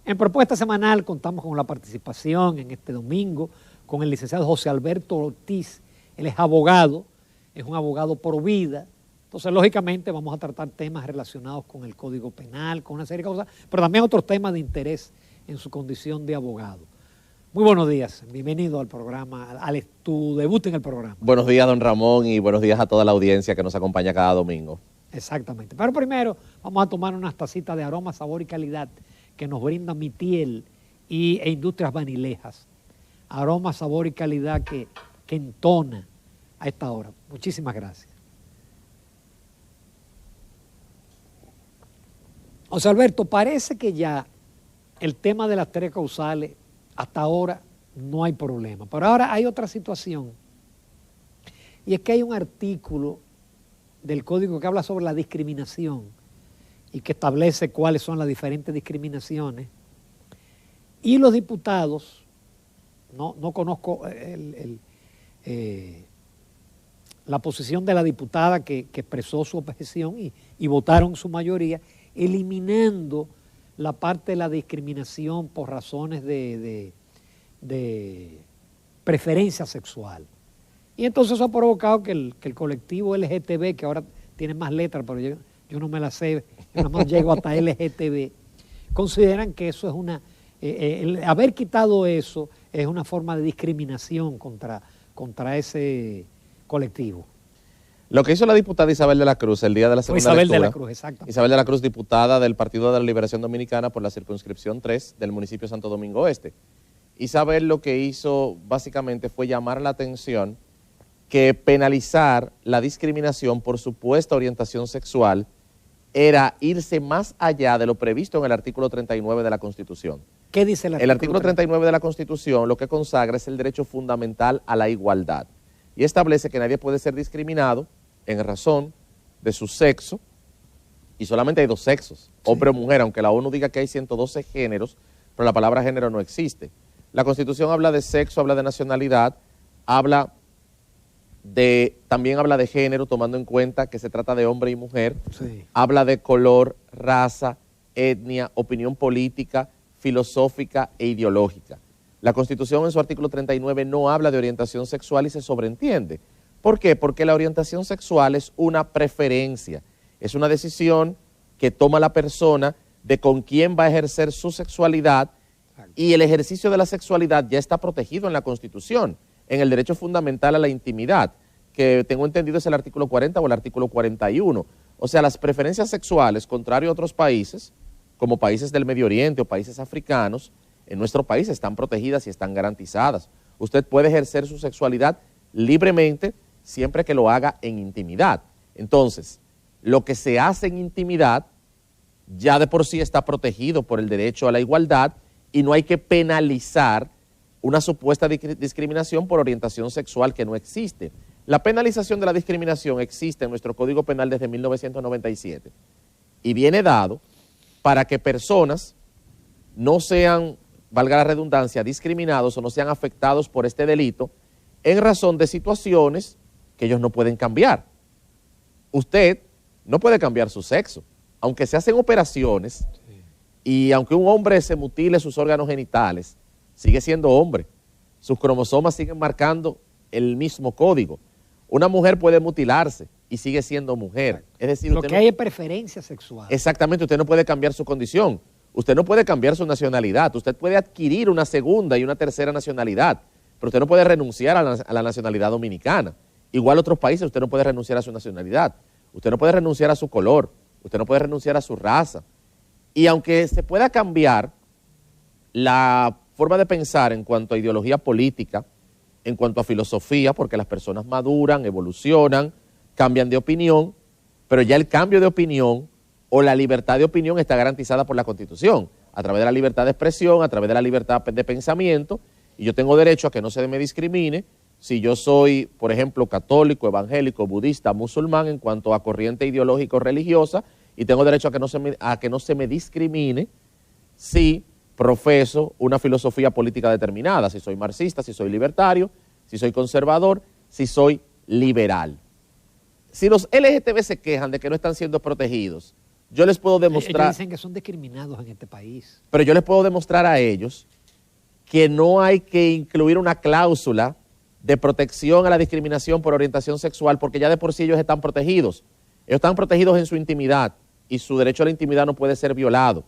En Propuesta Semanal contamos con la participación en este domingo con el licenciado José Alberto Ortiz. Él es abogado, es un abogado por vida. Entonces, lógicamente, vamos a tratar temas relacionados con el Código Penal, con una serie de cosas, pero también otros temas de interés en su condición de abogado. Muy buenos días, bienvenido al programa, tu debut en el programa. Buenos días, don Ramón, y buenos días a toda la audiencia que nos acompaña cada domingo. Exactamente. Pero primero vamos a tomar unas tacitas de aroma, sabor y calidad que nos brinda Mitiel e Industrias Vanilejas. Aroma, sabor y calidad que entona a esta hora. Muchísimas gracias. José Alberto, parece que ya el tema de las tres causales, hasta ahora no hay problema. Pero ahora hay otra situación. Y es que hay un artículo del Código que habla sobre la discriminación y que establece cuáles son las diferentes discriminaciones. Y los diputados, no conozco la posición de la diputada que expresó su objeción y votaron su mayoría, eliminando la parte de la discriminación por razones de preferencia sexual. Y entonces eso ha provocado que el colectivo LGTB, que ahora tiene más letras, pero yo no me las sé, yo nada más llego hasta LGTB, consideran que eso es el haber quitado eso es una forma de discriminación contra ese colectivo. Lo que hizo la diputada Isabel de la Cruz el día de la segunda lectura. Isabel de la Cruz, exacto. Isabel de la Cruz, diputada del Partido de la Liberación Dominicana por la circunscripción 3 del municipio de Santo Domingo Oeste. Isabel lo que hizo básicamente fue llamar la atención que penalizar la discriminación por supuesta orientación sexual era irse más allá de lo previsto en el artículo 39 de la Constitución. ¿Qué dice el artículo? El artículo 39 de la Constitución lo que consagra es el derecho fundamental a la igualdad y establece que nadie puede ser discriminado en razón de su sexo, y solamente hay dos sexos, hombre o mujer, aunque la ONU diga que hay 112 géneros, pero la palabra género no existe. La Constitución habla de sexo, habla de nacionalidad, también habla de género, tomando en cuenta que se trata de hombre y mujer, habla de color, raza, etnia, opinión política, filosófica e ideológica. La Constitución en su artículo 39 no habla de orientación sexual y se sobreentiende. ¿Por qué? Porque la orientación sexual es una preferencia, es una decisión que toma la persona de con quién va a ejercer su sexualidad, y el ejercicio de la sexualidad ya está protegido en la Constitución, en el derecho fundamental a la intimidad, que tengo entendido es el artículo 40 o el artículo 41. O sea, las preferencias sexuales, contrario a otros países, como países del Medio Oriente o países africanos, en nuestro país están protegidas y están garantizadas. Usted puede ejercer su sexualidad libremente, siempre que lo haga en intimidad. Entonces, lo que se hace en intimidad ya de por sí está protegido por el derecho a la igualdad y no hay que penalizar una supuesta discriminación por orientación sexual que no existe. La penalización de la discriminación existe en nuestro Código Penal desde 1997 y viene dado para que personas no sean, valga la redundancia, discriminados o no sean afectados por este delito en razón de situaciones que ellos no pueden cambiar. Usted no puede cambiar su sexo, aunque se hacen operaciones y aunque un hombre se mutile sus órganos genitales, sigue siendo hombre. Sus cromosomas siguen marcando el mismo código. Una mujer puede mutilarse y sigue siendo mujer. Es decir, lo que hay es preferencia sexual. Exactamente, usted no puede cambiar su condición. Usted no puede cambiar su nacionalidad. Usted puede adquirir una segunda y una tercera nacionalidad, pero usted no puede renunciar a la nacionalidad dominicana. Igual otros países, usted no puede renunciar a su nacionalidad. Usted no puede renunciar a su color. Usted no puede renunciar a su raza. Y aunque se pueda cambiar la forma de pensar en cuanto a ideología política, en cuanto a filosofía, porque las personas maduran, evolucionan, cambian de opinión, pero ya el cambio de opinión o la libertad de opinión está garantizada por la Constitución, a través de la libertad de expresión, a través de la libertad de pensamiento, y yo tengo derecho a que no se me discrimine si yo soy, por ejemplo, católico, evangélico, budista, musulmán, en cuanto a corriente ideológica o religiosa, y tengo derecho a que no se me discrimine si profeso una filosofía política determinada, si soy marxista, si soy libertario, si soy conservador, si soy liberal. Si los LGTB se quejan de que no están siendo protegidos, yo les puedo demostrar... Ellos dicen que son discriminados en este país. Pero yo les puedo demostrar a ellos que no hay que incluir una cláusula de protección a la discriminación por orientación sexual, porque ya de por sí ellos están protegidos. Ellos están protegidos en su intimidad y su derecho a la intimidad no puede ser violado.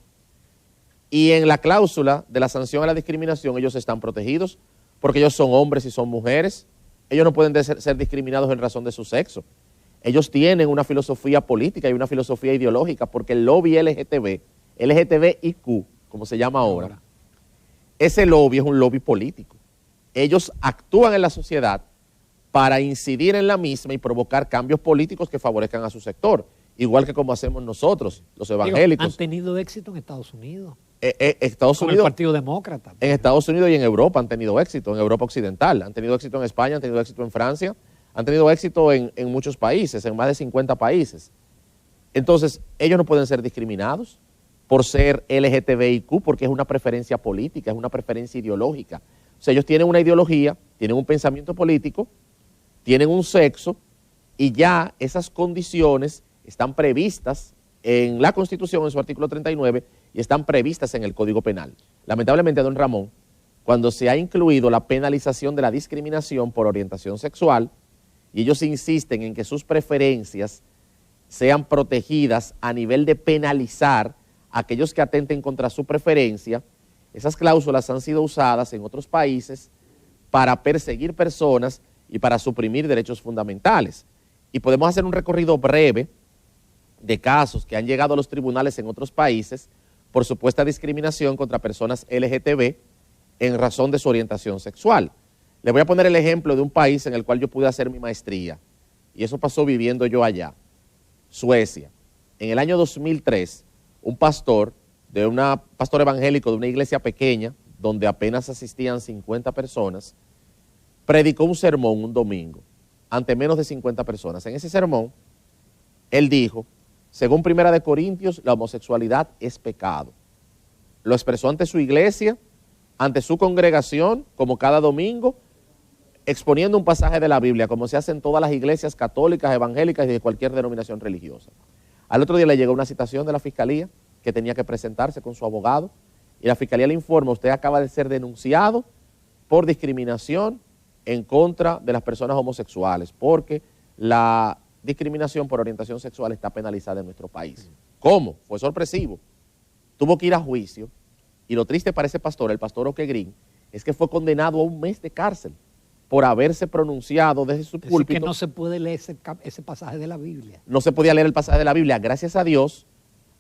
Y en la cláusula de la sanción a la discriminación ellos están protegidos porque ellos son hombres y son mujeres. Ellos no pueden ser discriminados en razón de su sexo. Ellos tienen una filosofía política y una filosofía ideológica porque el lobby LGTBIQ, como se llama ahora, ese lobby es un lobby político. Ellos actúan en la sociedad para incidir en la misma y provocar cambios políticos que favorezcan a su sector, igual que como hacemos nosotros, los evangélicos. Han tenido éxito en Estados Unidos. Estados con Unidos, el Partido Demócrata. En Estados Unidos y en Europa han tenido éxito, en Europa Occidental, han tenido éxito en España, han tenido éxito en Francia, han tenido éxito en muchos países, en más de 50 países. Entonces, ellos no pueden ser discriminados por ser LGTBIQ porque es una preferencia política, es una preferencia ideológica. O sea, ellos tienen una ideología, tienen un pensamiento político, tienen un sexo y ya esas condiciones están previstas en la Constitución, en su artículo 39, y están previstas en el Código Penal. Lamentablemente, don Ramón, cuando se ha incluido la penalización de la discriminación por orientación sexual, y ellos insisten en que sus preferencias sean protegidas a nivel de penalizar a aquellos que atenten contra su preferencia, esas cláusulas han sido usadas en otros países para perseguir personas y para suprimir derechos fundamentales. Y podemos hacer un recorrido breve de casos que han llegado a los tribunales en otros países por supuesta discriminación contra personas LGTB en razón de su orientación sexual. Le voy a poner el ejemplo de un país en el cual yo pude hacer mi maestría, y eso pasó viviendo yo allá, Suecia. En el año 2003, un pastor evangélico de una iglesia pequeña, donde apenas asistían 50 personas, predicó un sermón un domingo, ante menos de 50 personas. En ese sermón, él dijo, según 1 Corintios, la homosexualidad es pecado. Lo expresó ante su iglesia, ante su congregación, como cada domingo, exponiendo un pasaje de la Biblia, como se hace en todas las iglesias católicas, evangélicas y de cualquier denominación religiosa. Al otro día le llegó una citación de la fiscalía que tenía que presentarse con su abogado, y la fiscalía le informa, usted acaba de ser denunciado por discriminación en contra de las personas homosexuales, porque la discriminación por orientación sexual está penalizada en nuestro país. ¿Cómo? Fue sorpresivo. Tuvo que ir a juicio, y lo triste para ese pastor, el pastor Oque Green, es que fue condenado a 1 mes de cárcel por haberse pronunciado desde su púlpito. Que no se puede leer ese pasaje de la Biblia. No se podía leer el pasaje de la Biblia. Gracias a Dios,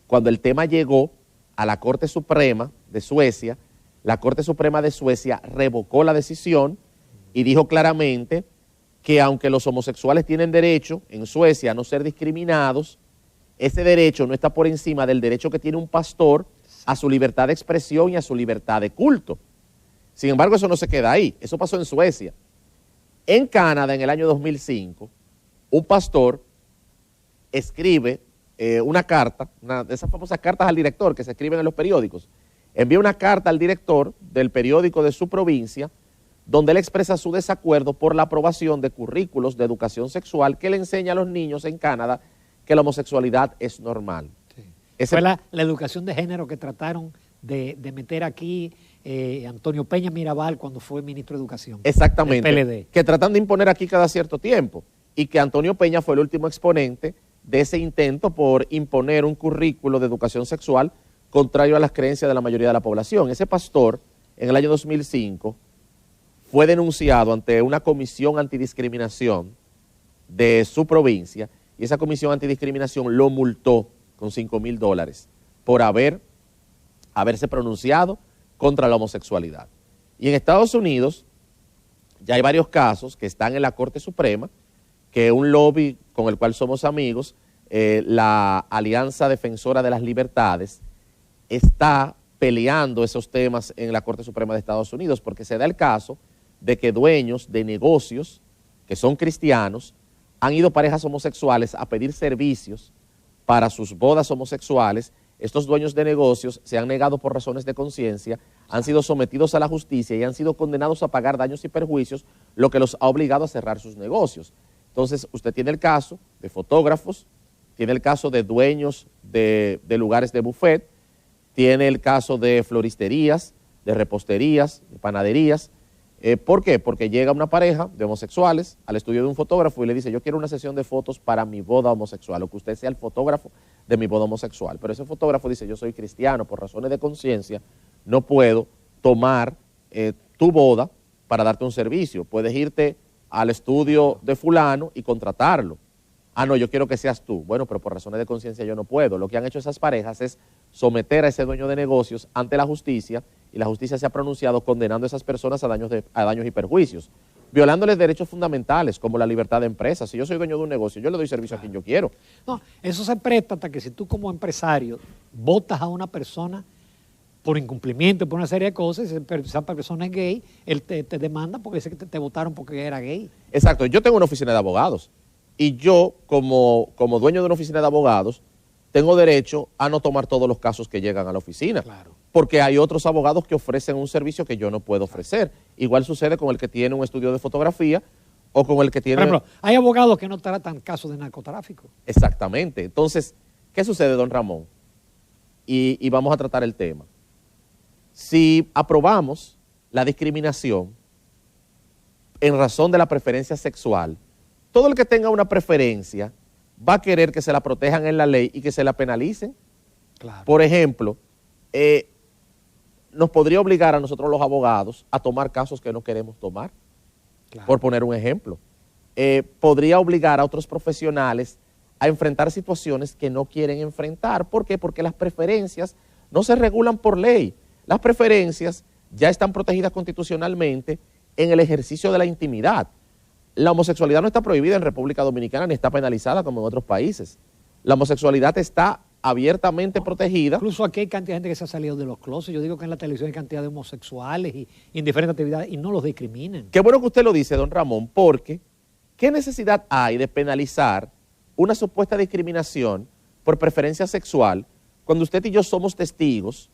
cuando el tema llegó a la Corte Suprema de Suecia, la Corte Suprema de Suecia revocó la decisión y dijo claramente que aunque los homosexuales tienen derecho en Suecia a no ser discriminados, ese derecho no está por encima del derecho que tiene un pastor a su libertad de expresión y a su libertad de culto. Sin embargo, eso no se queda ahí. Eso pasó en Suecia. En Canadá, en el año 2005, un pastor escribe una carta, una de esas famosas cartas al director que se escriben en los periódicos. Envía una carta al director del periódico de su provincia, donde él expresa su desacuerdo por la aprobación de currículos de educación sexual que le enseña a los niños en Canadá que la homosexualidad es normal. Sí. Fue la educación de género que trataron de meter aquí Antonio Peña Mirabal cuando fue ministro de Educación. Exactamente. Del PLD. Que tratan de imponer aquí cada cierto tiempo. Y que Antonio Peña fue el último exponente de ese intento por imponer un currículo de educación sexual contrario a las creencias de la mayoría de la población. Ese pastor, en el año 2005, fue denunciado ante una comisión antidiscriminación de su provincia, y esa comisión antidiscriminación lo multó con $5,000 por haberse pronunciado contra la homosexualidad. Y en Estados Unidos ya hay varios casos que están en la Corte Suprema, que un lobby con el cual somos amigos, la Alianza Defensora de las Libertades, está peleando esos temas en la Corte Suprema de Estados Unidos, porque se da el caso de que dueños de negocios que son cristianos han ido parejas homosexuales a pedir servicios para sus bodas homosexuales. Estos dueños de negocios se han negado por razones de conciencia, han sido sometidos a la justicia y han sido condenados a pagar daños y perjuicios, lo que los ha obligado a cerrar sus negocios. Entonces, usted tiene el caso de fotógrafos tiene el caso de dueños de lugares de buffet, tiene el caso de floristerías, de reposterías, de panaderías. ¿Por qué? Porque llega una pareja de homosexuales al estudio de un fotógrafo y le dice, yo quiero una sesión de fotos para mi boda homosexual, o que usted sea el fotógrafo de mi boda homosexual. Pero ese fotógrafo dice, yo soy cristiano, por razones de conciencia, no puedo tomar tu boda para darte un servicio. Puedes irte al estudio de fulano y contratarlo. Ah, no, yo quiero que seas tú. Bueno, pero por razones de conciencia yo no puedo. Lo que han hecho esas parejas es someter a ese dueño de negocios ante la justicia, y la justicia se ha pronunciado condenando a esas personas a daños y perjuicios, violándoles derechos fundamentales como la libertad de empresa. Si yo soy dueño de un negocio, yo le doy servicio a quien yo quiero. No, eso se presta hasta que si tú como empresario votas a una persona por incumplimiento, por una serie de cosas, y esa persona es gay, él te demanda porque dice que te votaron porque era gay. Exacto, yo tengo una oficina de abogados y yo como dueño de una oficina de abogados tengo derecho a no tomar todos los casos que llegan a la oficina. Claro. Porque hay otros abogados que ofrecen un servicio que yo no puedo ofrecer. Igual sucede con el que tiene un estudio de fotografía o con el que tiene... Por ejemplo, hay abogados que no tratan casos de narcotráfico. Exactamente. Entonces, ¿qué sucede, don Ramón? Y vamos a tratar el tema. Si aprobamos la discriminación en razón de la preferencia sexual, todo el que tenga una preferencia va a querer que se la protejan en la ley y que se la penalicen. Claro. Por ejemplo, nos podría obligar a nosotros los abogados a tomar casos que no queremos tomar, Claro. por poner un ejemplo. Podría obligar a otros profesionales a enfrentar situaciones que no quieren enfrentar. ¿Por qué? Porque las preferencias no se regulan por ley. Las preferencias ya están protegidas constitucionalmente en el ejercicio de la intimidad. La homosexualidad no está prohibida en República Dominicana ni está penalizada como en otros países. La homosexualidad está abiertamente protegida. Incluso aquí hay cantidad de gente que se ha salido de los closets. Yo digo que en la televisión hay cantidad de homosexuales y en diferentes actividades y no los discriminan. Qué bueno que usted lo dice, don Ramón, porque ¿qué necesidad hay de penalizar una supuesta discriminación por preferencia sexual cuando usted y yo somos testigos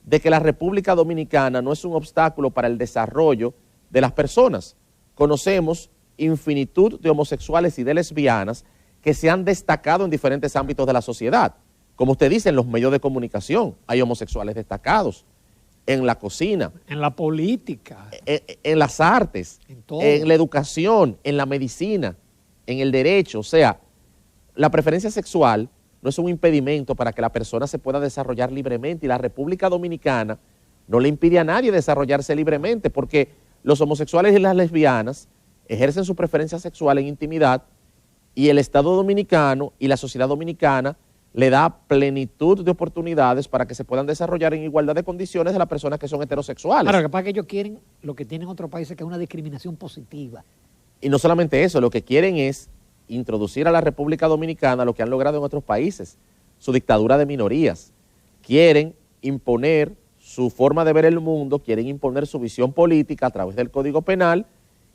de que la República Dominicana no es un obstáculo para el desarrollo de las personas? Conocemos infinitud de homosexuales y de lesbianas que se han destacado en diferentes ámbitos de la sociedad. Como usted dice, en los medios de comunicación hay homosexuales destacados, en la cocina, en la política, en las artes, en la educación, en la medicina, en el derecho. O sea, la preferencia sexual no es un impedimento para que la persona se pueda desarrollar libremente, y la República Dominicana no le impide a nadie desarrollarse libremente, porque los homosexuales y las lesbianas ejercen su preferencia sexual en intimidad, y el Estado dominicano y la sociedad dominicana le da plenitud de oportunidades para que se puedan desarrollar en igualdad de condiciones de las personas que son heterosexuales. Claro, lo que pasa es que ellos quieren lo que tienen otros países, que es una discriminación positiva. Y no solamente eso, lo que quieren es introducir a la República Dominicana lo que han logrado en otros países, su dictadura de minorías. Quieren imponer su forma de ver el mundo, quieren imponer su visión política a través del Código Penal,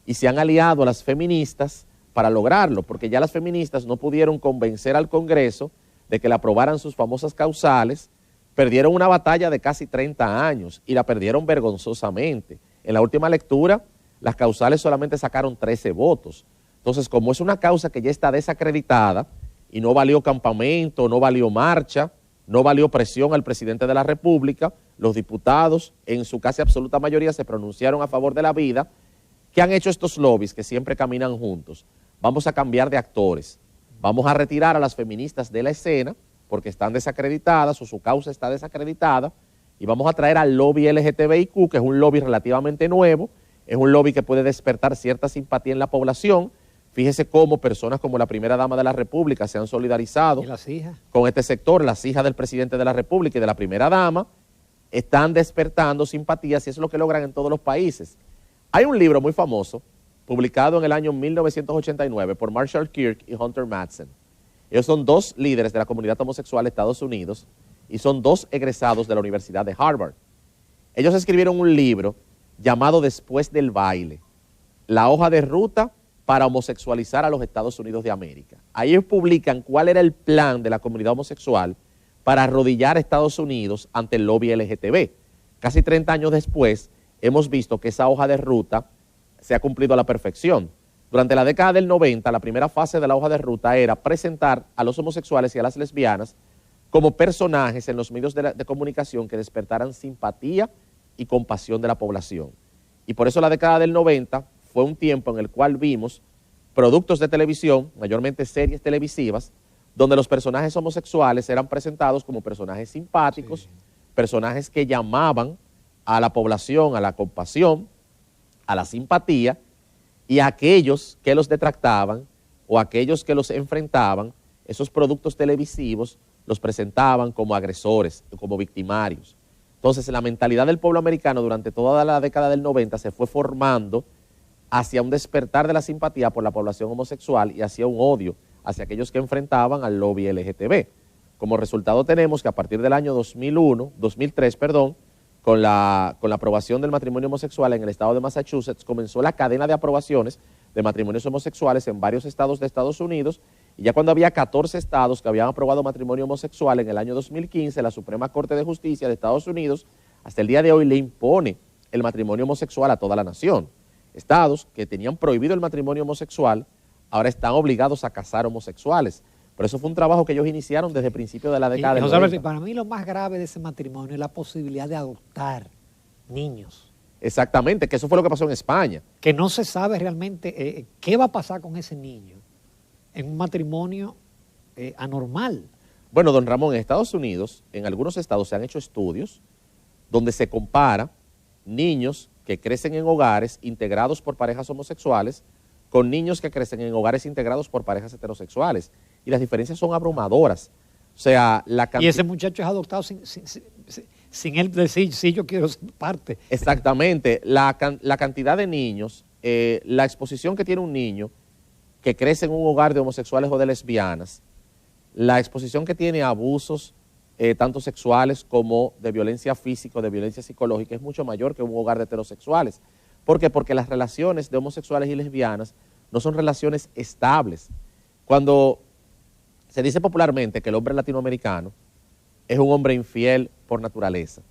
y se han aliado a las feministas para lograrlo, porque ya las feministas no pudieron convencer al Congreso de que le aprobaran sus famosas causales. Perdieron una batalla de casi 30 años y la perdieron vergonzosamente. En la última lectura, las causales solamente sacaron 13 votos. Entonces, como es una causa que ya está desacreditada y no valió campamento, no valió marcha, no valió presión al presidente de la República, los diputados en su casi absoluta mayoría se pronunciaron a favor de la vida. ¿Qué han hecho estos lobbies que siempre caminan juntos? Vamos a cambiar de actores. Vamos a retirar a las feministas de la escena porque están desacreditadas o su causa está desacreditada, y vamos a traer al lobby LGTBIQ, que es un lobby relativamente nuevo, es un lobby que puede despertar cierta simpatía en la población. Fíjese cómo personas como la primera dama de la República se han solidarizado con este sector. Las hijas del presidente de la República y de la primera dama están despertando simpatías, y eso es lo que logran en todos los países. Hay un libro muy famoso, publicado en el año 1989 por Marshall Kirk y Hunter Madsen. Ellos son dos líderes de la comunidad homosexual de Estados Unidos y son dos egresados de la Universidad de Harvard. Ellos escribieron un libro llamado Después del baile, la hoja de ruta para homosexualizar a los Estados Unidos de América. Ahí ellos publican cuál era el plan de la comunidad homosexual para arrodillar a Estados Unidos ante el lobby LGTB. Casi 30 años después, hemos visto que esa hoja de ruta se ha cumplido a la perfección. Durante la década del 90, la primera fase de la hoja de ruta era presentar a los homosexuales y a las lesbianas como personajes en los medios de comunicación que despertaran simpatía y compasión de la población. Y por eso la década del 90 fue un tiempo en el cual vimos productos de televisión, mayormente series televisivas, donde los personajes homosexuales eran presentados como personajes simpáticos, sí, personajes que llamaban a la población, a la compasión, a la simpatía, y a aquellos que los detractaban o aquellos que los enfrentaban, esos productos televisivos los presentaban como agresores, como victimarios. Entonces, la mentalidad del pueblo americano durante toda la década del 90 se fue formando hacia un despertar de la simpatía por la población homosexual y hacia un odio hacia aquellos que enfrentaban al lobby LGTB. Como resultado tenemos que a partir del año 2003, con la aprobación del matrimonio homosexual en el estado de Massachusetts, comenzó la cadena de aprobaciones de matrimonios homosexuales en varios estados de Estados Unidos, y ya cuando había 14 estados que habían aprobado matrimonio homosexual en el año 2015, la Suprema Corte de Justicia de Estados Unidos, hasta el día de hoy, le impone el matrimonio homosexual a toda la nación. Estados que tenían prohibido el matrimonio homosexual, ahora están obligados a casar homosexuales. Por eso fue un trabajo que ellos iniciaron desde el principio de la década de 90. Para mí lo más grave de ese matrimonio es la posibilidad de adoptar niños. Exactamente, que eso fue lo que pasó en España. Que no se sabe realmente qué va a pasar con ese niño en un matrimonio anormal. Bueno, don Ramón, en Estados Unidos, en algunos estados se han hecho estudios donde se compara niños que crecen en hogares integrados por parejas homosexuales con niños que crecen en hogares integrados por parejas heterosexuales. Y las diferencias son abrumadoras. O sea, y ese muchacho es adoptado sin él decir, sí, yo quiero ser parte. Exactamente. La cantidad de niños, la exposición que tiene un niño que crece en un hogar de homosexuales o de lesbianas, la exposición que tiene a abusos tanto sexuales como de violencia física o de violencia psicológica es mucho mayor que un hogar de heterosexuales. ¿Por qué? Porque las relaciones de homosexuales y lesbianas no son relaciones estables. Cuando se dice popularmente que el hombre latinoamericano es un hombre infiel por naturaleza.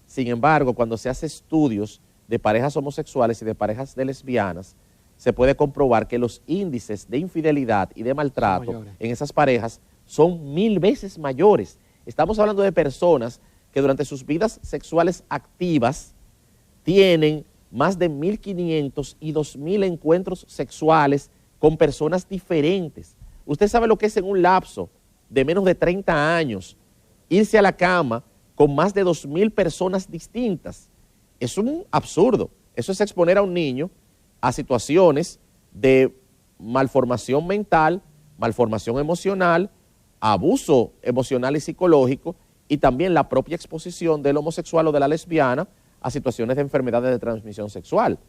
Sin embargo, cuando se hace estudios de parejas homosexuales y de parejas de lesbianas, se puede comprobar que los índices de infidelidad y de maltrato en esas parejas son 1000 veces mayores. Estamos hablando de personas que durante sus vidas sexuales activas tienen más de 1500 y 2000 encuentros sexuales con personas diferentes. Usted sabe lo que es en un lapso de menos de 30 años irse a la cama con más de 2000 personas distintas. Es un absurdo. Eso es exponer a un niño a situaciones de malformación mental, malformación emocional, abuso emocional y psicológico, y también la propia exposición del homosexual o de la lesbiana a situaciones de enfermedades de transmisión sexual.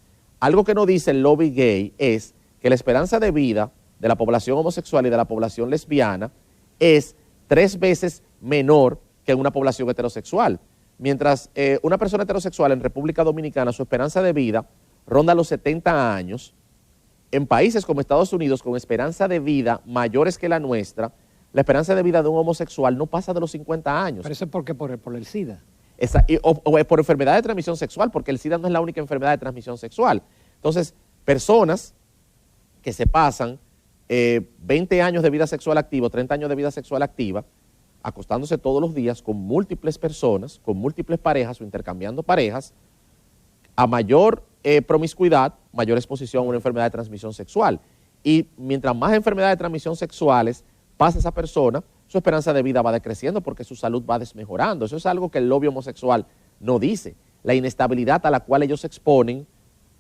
Algo que no dice el lobby gay es que la esperanza de vida de la población homosexual y de la población lesbiana es 3 veces menor que en una población heterosexual. Mientras una persona heterosexual en República Dominicana, su esperanza de vida ronda los 70 años, en países como Estados Unidos, con esperanza de vida mayores que la nuestra, la esperanza de vida de un homosexual no pasa de los 50 años. Pero eso es porque por el SIDA. O por enfermedad de transmisión sexual, porque el SIDA no es la única enfermedad de transmisión sexual. Entonces, personas que se pasan 20 años de vida sexual activa, 30 años de vida sexual activa, acostándose todos los días con múltiples personas, con múltiples parejas o intercambiando parejas, a mayor promiscuidad, mayor exposición a una enfermedad de transmisión sexual. Y mientras más enfermedades de transmisión sexuales pasa esa persona, su esperanza de vida va decreciendo porque su salud va desmejorando. Eso es algo que el lobby homosexual no dice. La inestabilidad a la cual ellos exponen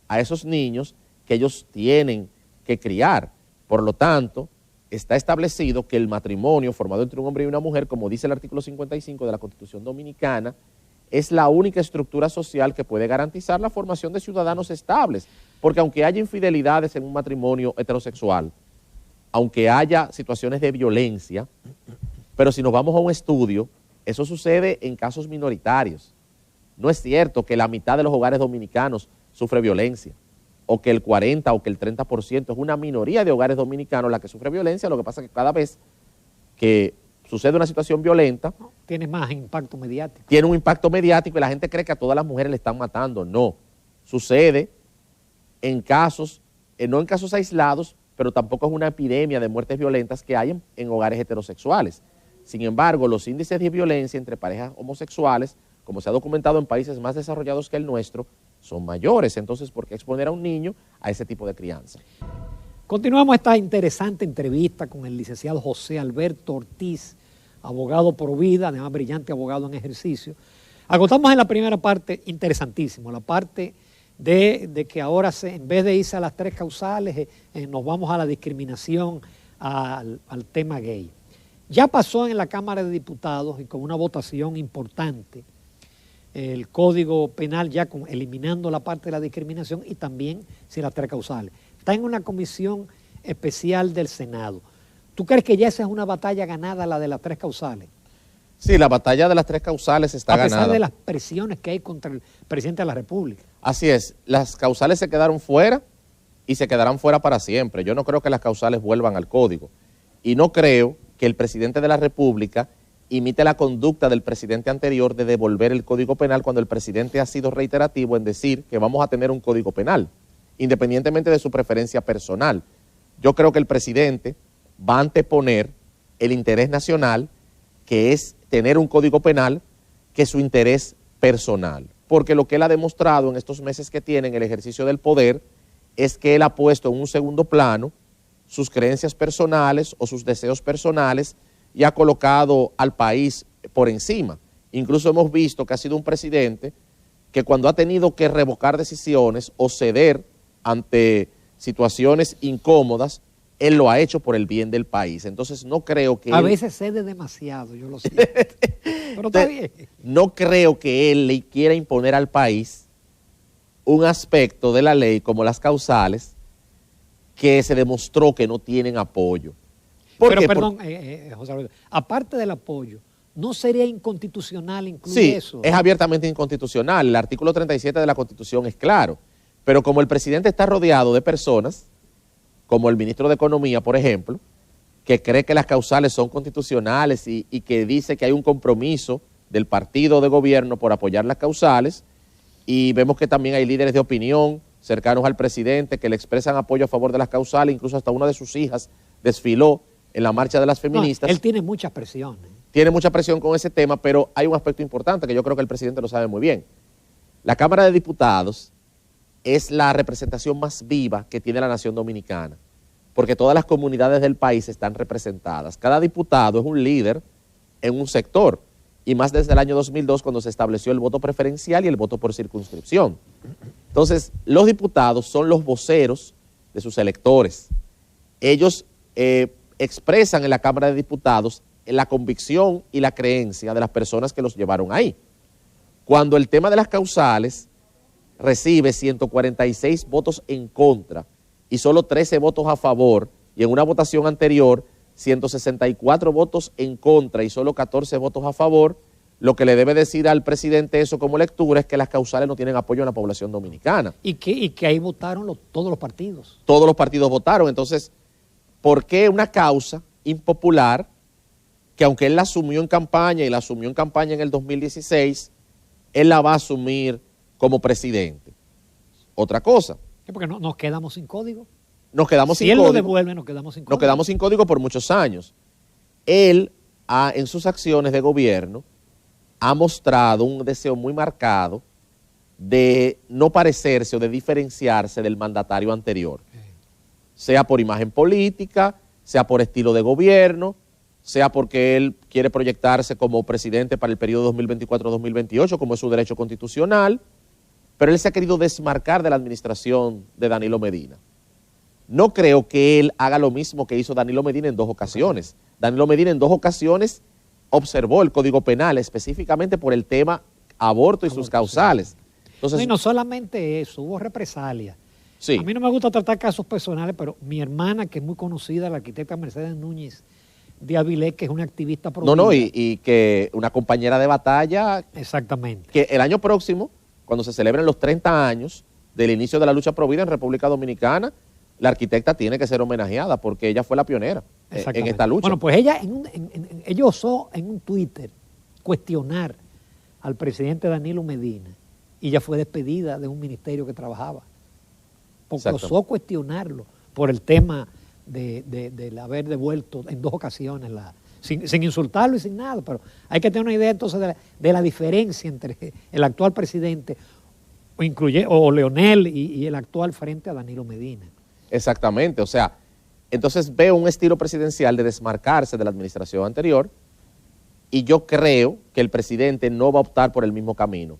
a esos niños que ellos tienen que criar. Por lo tanto, está establecido que el matrimonio formado entre un hombre y una mujer, como dice el artículo 55 de la Constitución Dominicana, es la única estructura social que puede garantizar la formación de ciudadanos estables. Porque aunque haya infidelidades en un matrimonio heterosexual, aunque haya situaciones de violencia, pero si nos vamos a un estudio, eso sucede en casos minoritarios. No es cierto que la mitad de los hogares dominicanos sufre violencia, o que el 40 o que el 30%, es una minoría de hogares dominicanos la que sufre violencia. Lo que pasa es que cada vez que sucede una situación violenta, tiene más impacto mediático. Tiene un impacto mediático y la gente cree que a todas las mujeres le están matando. No, sucede en casos no en casos aislados, pero tampoco es una epidemia de muertes violentas que hay en hogares heterosexuales. Sin embargo, los índices de violencia entre parejas homosexuales, como se ha documentado en países más desarrollados que el nuestro, son mayores. Entonces, ¿por qué exponer a un niño a ese tipo de crianza? Continuamos esta interesante entrevista con el licenciado José Alberto Ortiz, abogado pro vida, además brillante abogado en ejercicio. Agotamos en la primera parte, interesantísimo, la parte de que ahora en vez de irse a las tres causales, nos vamos a la discriminación, al tema gay. Ya pasó en la Cámara de Diputados y con una votación importante el Código Penal ya eliminando la parte de la discriminación y también sin las tres causales. Está en una comisión especial del Senado. ¿Tú crees que ya esa es una batalla ganada, la de las tres causales? Sí, la batalla de las tres causales está ganada. A pesar de las presiones que hay contra el presidente de la República. Así es, las causales se quedaron fuera y se quedarán fuera para siempre. Yo no creo que las causales vuelvan al código. Y no creo que el presidente de la República imite la conducta del presidente anterior de devolver el Código Penal cuando el presidente ha sido reiterativo en decir que vamos a tener un Código Penal, independientemente de su preferencia personal. Yo creo que el presidente va a anteponer el interés nacional, que es tener un Código Penal, que su interés personal. Porque lo que él ha demostrado en estos meses que tiene en el ejercicio del poder es que él ha puesto en un segundo plano sus creencias personales o sus deseos personales y ha colocado al país por encima. Incluso hemos visto que ha sido un presidente que cuando ha tenido que revocar decisiones o ceder ante situaciones incómodas, él lo ha hecho por el bien del país. Entonces no creo que a veces cede demasiado, yo lo sé. Pero está bien. No creo que él le quiera imponer al país un aspecto de la ley como las causales que se demostró que no tienen apoyo. Pero perdón, José Alberto, aparte del apoyo, ¿no sería inconstitucional incluir eso? Sí, es abiertamente inconstitucional. El artículo 37 de la Constitución es claro. Pero como el presidente está rodeado de personas, como el ministro de Economía, por ejemplo, que cree que las causales son constitucionales y que dice que hay un compromiso del partido de gobierno por apoyar las causales, y vemos que también hay líderes de opinión cercanos al presidente que le expresan apoyo a favor de las causales, incluso hasta una de sus hijas desfiló en la marcha de las feministas. No, él tiene mucha presión. Tiene mucha presión con ese tema, pero hay un aspecto importante que yo creo que el presidente lo sabe muy bien. La Cámara de Diputados es la representación más viva que tiene la nación dominicana, porque todas las comunidades del país están representadas. Cada diputado es un líder en un sector, y más desde el año 2002 cuando se estableció el voto preferencial y el voto por circunscripción. Entonces, los diputados son los voceros de sus electores. Ellos expresan en la Cámara de Diputados la convicción y la creencia de las personas que los llevaron ahí. Cuando el tema de las causales recibe 146 votos en contra y solo 13 votos a favor, y en una votación anterior 164 votos en contra y solo 14 votos a favor, lo que le debe decir al presidente eso como lectura es que las causales no tienen apoyo en la población dominicana. Y que ahí votaron todos los partidos. Todos los partidos votaron. Entonces, ¿por qué una causa impopular que aunque él la asumió en campaña y la asumió en campaña en el 2016, él la va a asumir como presidente? Otra cosa. ¿Sí? Porque no, nos quedamos sin código. Nos quedamos sin código. Si él lo devuelve, nos quedamos sin código. Nos quedamos sin código por muchos años. Él, en sus acciones de gobierno, ha mostrado un deseo muy marcado de no parecerse o de diferenciarse del mandatario anterior. Sea por imagen política, sea por estilo de gobierno, sea porque él quiere proyectarse como presidente para el periodo 2024-2028, como es su derecho constitucional, pero él se ha querido desmarcar de la administración de Danilo Medina. No creo que él haga lo mismo que hizo Danilo Medina en 2 ocasiones. Danilo Medina en 2 ocasiones observó el Código Penal específicamente por el tema aborto y sus causales. Entonces, no, y no solamente eso, hubo represalias. Sí. A mí no me gusta tratar casos personales, pero mi hermana, que es muy conocida, la arquitecta Mercedes Núñez de Avilés, que es una activista pro vida. Y que una compañera de batalla. Exactamente. Que el año próximo, cuando se celebren los 30 años del inicio de la lucha pro vida en República Dominicana, la arquitecta tiene que ser homenajeada porque ella fue la pionera en esta lucha. Bueno, pues ella ella osó en un Twitter cuestionar al presidente Danilo Medina y ella fue despedida de un ministerio que trabajaba. porque osó cuestionarlo por el tema de haber devuelto en 2 ocasiones, sin insultarlo y sin nada, pero hay que tener una idea entonces de la diferencia entre el actual presidente o Leonel y el actual frente a Danilo Medina. Exactamente, o sea, entonces veo un estilo presidencial de desmarcarse de la administración anterior y yo creo que el presidente no va a optar por el mismo camino.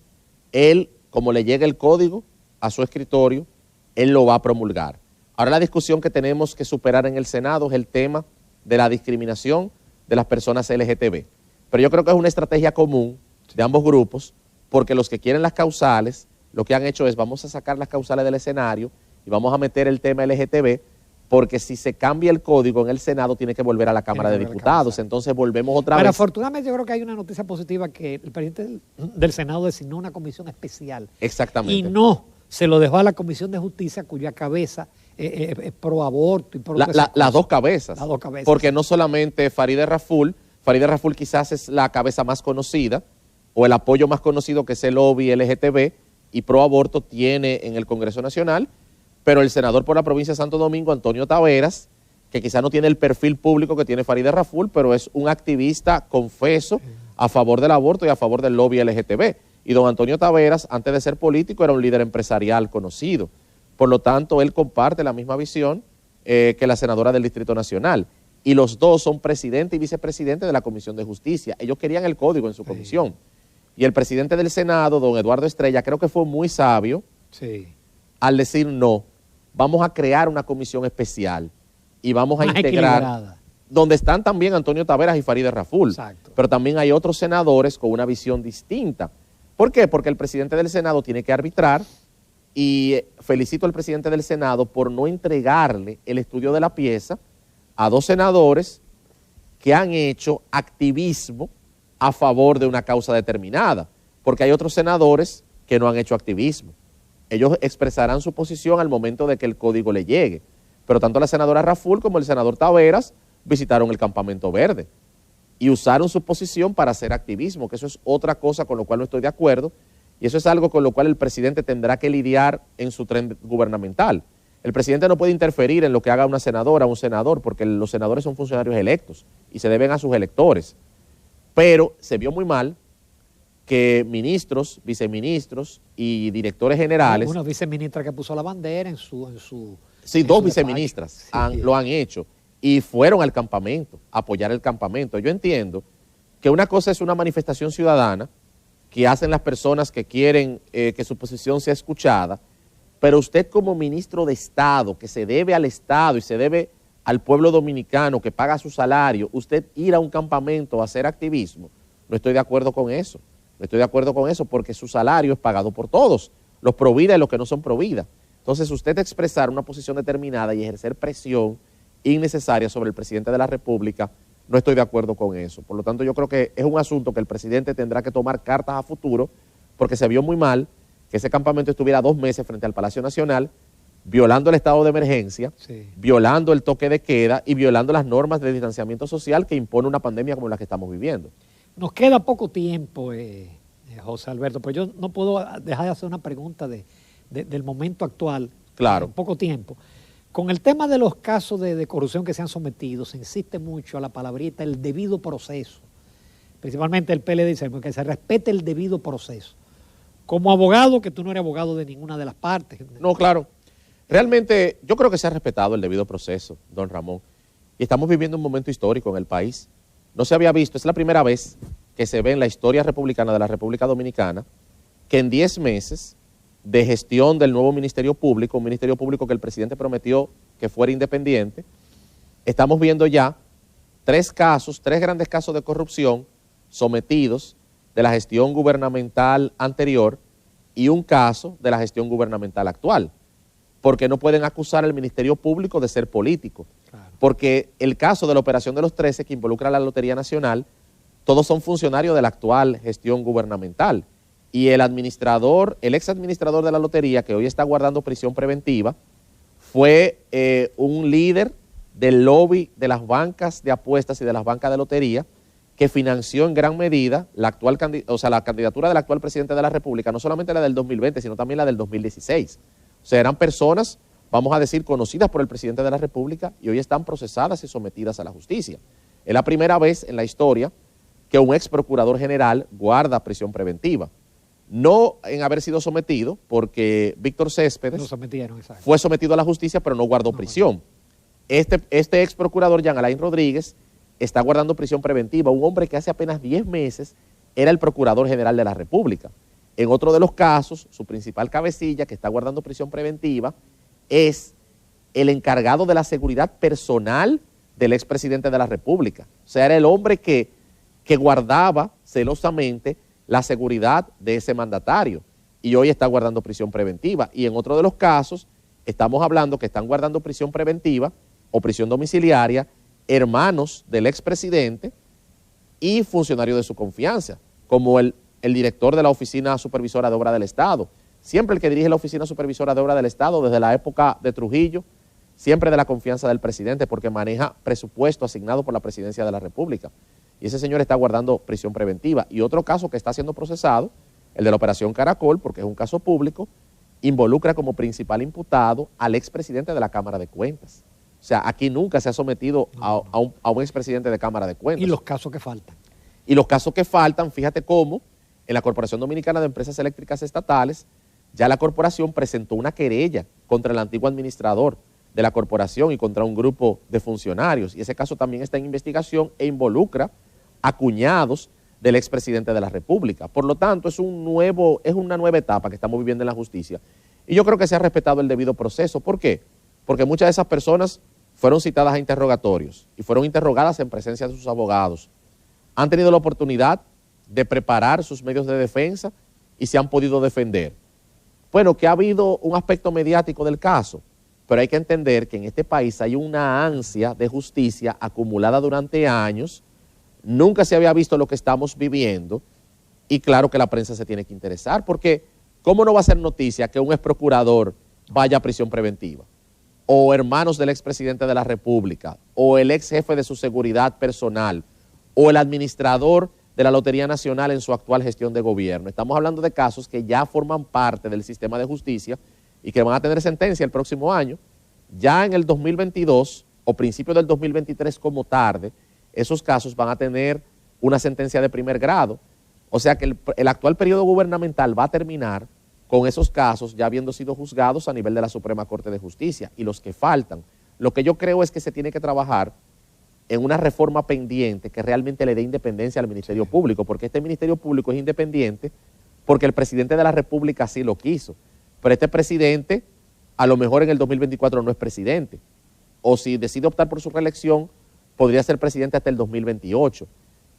Él, como le llega el código a su escritorio, él lo va a promulgar. Ahora la discusión que tenemos que superar en el Senado es el tema de la discriminación de las personas LGTB. Pero yo creo que es una estrategia común de ambos grupos, porque los que quieren las causales, lo que han hecho es vamos a sacar las causales del escenario y vamos a meter el tema LGTB, porque si se cambia el código en el Senado tiene que volver a la Cámara de Diputados, entonces volvemos otra vez. Pero afortunadamente yo creo que hay una noticia positiva, que el presidente del Senado designó una comisión especial. Exactamente. Y no se lo dejó a la Comisión de Justicia, cuya cabeza es pro aborto y pro... Las dos cabezas. Las dos cabezas. Porque no solamente Farideh Raful quizás es la cabeza más conocida, o el apoyo más conocido, que es el lobby LGTB, y pro aborto tiene en el Congreso Nacional, pero el senador por la provincia de Santo Domingo, Antonio Taveras, que quizás no tiene el perfil público que tiene Farideh Raful, pero es un activista confeso a favor del aborto y a favor del lobby LGTB. Y don Antonio Taveras, antes de ser político, era un líder empresarial conocido. Por lo tanto, él comparte la misma visión que la senadora del Distrito Nacional. Y los dos son presidente y vicepresidente de la Comisión de Justicia. Ellos querían el código en su comisión. Y el presidente del Senado, don Eduardo Estrella, creo que fue muy sabio al decir no. Vamos a crear una comisión especial y vamos a integrar, donde están también Antonio Taveras y Farideh Raful. Exacto. Pero también hay otros senadores con una visión distinta. ¿Por qué? Porque el presidente del Senado tiene que arbitrar, y felicito al presidente del Senado por no entregarle el estudio de la pieza a 2 senadores que han hecho activismo a favor de una causa determinada, porque hay otros senadores que no han hecho activismo. Ellos expresarán su posición al momento de que el código le llegue, pero tanto la senadora Raful como el senador Taveras visitaron el Campamento Verde y usaron su posición para hacer activismo, que eso es otra cosa con lo cual no estoy de acuerdo, y eso es algo con lo cual el presidente tendrá que lidiar en su tren gubernamental. El presidente no puede interferir en lo que haga una senadora o un senador, porque los senadores son funcionarios electos y se deben a sus electores. Pero se vio muy mal que ministros, viceministros y directores generales... Una viceministra que puso la bandera en su sí, 2 viceministras lo han hecho y fueron al campamento, a apoyar el campamento. Yo entiendo que una cosa es una manifestación ciudadana que hacen las personas que quieren que su posición sea escuchada, pero usted como ministro de Estado, que se debe al Estado y se debe al pueblo dominicano que paga su salario, usted ir a un campamento a hacer activismo, no estoy de acuerdo con eso. No estoy de acuerdo con eso, porque su salario es pagado por todos, los pro vida y los que no son pro vida. Entonces, usted expresar una posición determinada y ejercer presión innecesaria sobre el presidente de la República, no estoy de acuerdo con eso. Por lo tanto, yo creo que es un asunto que el presidente tendrá que tomar cartas a futuro, porque se vio muy mal que ese campamento estuviera 2 meses frente al Palacio Nacional, violando el estado de emergencia, violando el toque de queda y violando las normas de distanciamiento social que impone una pandemia como la que estamos viviendo. Nos queda poco tiempo, José Alberto, pero yo no puedo dejar de hacer una pregunta del momento actual. Claro. Poco tiempo. Con el tema de los casos de corrupción que se han sometido, se insiste mucho a la palabrita el debido proceso. Principalmente el PLD dice que se respete el debido proceso. Como abogado, que tú no eres abogado de ninguna de las partes. No, claro. Realmente yo creo que se ha respetado el debido proceso, don Ramón. Y estamos viviendo un momento histórico en el país. No se había visto, es la primera vez que se ve en la historia republicana de la República Dominicana que en 10 meses de gestión del nuevo Ministerio Público, un Ministerio Público que el presidente prometió que fuera independiente, estamos viendo ya 3 grandes casos de corrupción sometidos de la gestión gubernamental anterior y un caso de la gestión gubernamental actual, porque no pueden acusar al Ministerio Público de ser político. Porque el caso de la operación de los 13 que involucra a la Lotería Nacional, todos son funcionarios de la actual gestión gubernamental. Y el ex administrador de la Lotería, que hoy está guardando prisión preventiva, fue un líder del lobby de las bancas de apuestas y de las bancas de lotería, que financió en gran medida la candidatura del actual presidente de la República, no solamente la del 2020, sino también la del 2016. O sea, eran personas vamos a decir, conocidas por el presidente de la República y hoy están procesadas y sometidas a la justicia. Es la primera vez en la historia que un ex procurador general guarda prisión preventiva. No en haber sido sometido, porque Víctor Céspedes fue sometido a la justicia, pero no guardó prisión. Este ex procurador, Jean Alain Rodríguez, está guardando prisión preventiva, un hombre que hace apenas 10 meses era el procurador general de la República. En otro de los casos, su principal cabecilla, que está guardando prisión preventiva, es el encargado de la seguridad personal del expresidente de la República. O sea, era el hombre que guardaba celosamente la seguridad de ese mandatario y hoy está guardando prisión preventiva. Y en otro de los casos, estamos hablando que están guardando prisión preventiva o prisión domiciliaria hermanos del expresidente y funcionarios de su confianza, como el director de la Oficina Supervisora de Obra del Estado. Siempre el que dirige la Oficina Supervisora de Obra del Estado, desde la época de Trujillo, siempre de la confianza del presidente, porque maneja presupuesto asignado por la Presidencia de la República. Y ese señor está guardando prisión preventiva. Y otro caso que está siendo procesado, el de la Operación Caracol, porque es un caso público, involucra como principal imputado al expresidente de la Cámara de Cuentas. O sea, aquí nunca se ha sometido a un expresidente de Cámara de Cuentas. ¿Y los casos que faltan? Y los casos que faltan, fíjate cómo en la Corporación Dominicana de Empresas Eléctricas Estatales, ya la corporación presentó una querella contra el antiguo administrador de la corporación y contra un grupo de funcionarios. Y ese caso también está en investigación e involucra a cuñados del expresidente de la República. Por lo tanto, es una nueva etapa que estamos viviendo en la justicia. Y yo creo que se ha respetado el debido proceso. ¿Por qué? Porque muchas de esas personas fueron citadas a interrogatorios y fueron interrogadas en presencia de sus abogados. Han tenido la oportunidad de preparar sus medios de defensa y se han podido defender. Bueno, que ha habido un aspecto mediático del caso, pero hay que entender que en este país hay una ansia de justicia acumulada durante años. Nunca se había visto lo que estamos viviendo y claro que la prensa se tiene que interesar, porque ¿cómo no va a ser noticia que un ex procurador vaya a prisión preventiva? O hermanos del expresidente de la República, o el ex jefe de su seguridad personal, o el administrador de la Lotería Nacional en su actual gestión de gobierno. Estamos hablando de casos que ya forman parte del sistema de justicia y que van a tener sentencia el próximo año. Ya en el 2022 o principio del 2023 como tarde, esos casos van a tener una sentencia de primer grado. O sea que el actual periodo gubernamental va a terminar con esos casos ya habiendo sido juzgados a nivel de la Suprema Corte de Justicia. Y los que faltan, lo que yo creo es que se tiene que trabajar en una reforma pendiente que realmente le dé independencia al Ministerio Público, porque este Ministerio Público es independiente porque el presidente de la República así lo quiso. Pero este presidente, a lo mejor en el 2024 no es presidente, o si decide optar por su reelección, podría ser presidente hasta el 2028.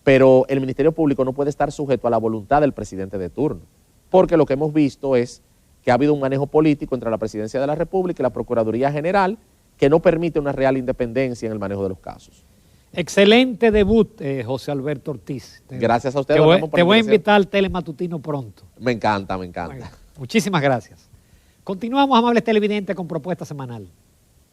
Pero el Ministerio Público no puede estar sujeto a la voluntad del presidente de turno, porque lo que hemos visto es que ha habido un manejo político entre la Presidencia de la República y la Procuraduría General que no permite una real independencia en el manejo de los casos. Excelente debut, José Alberto Ortiz. Gracias a usted. Te voy a invitar al Telematutino pronto. Me encanta, me encanta. Bueno, muchísimas gracias. Continuamos, amables televidentes, con Propuesta Semanal.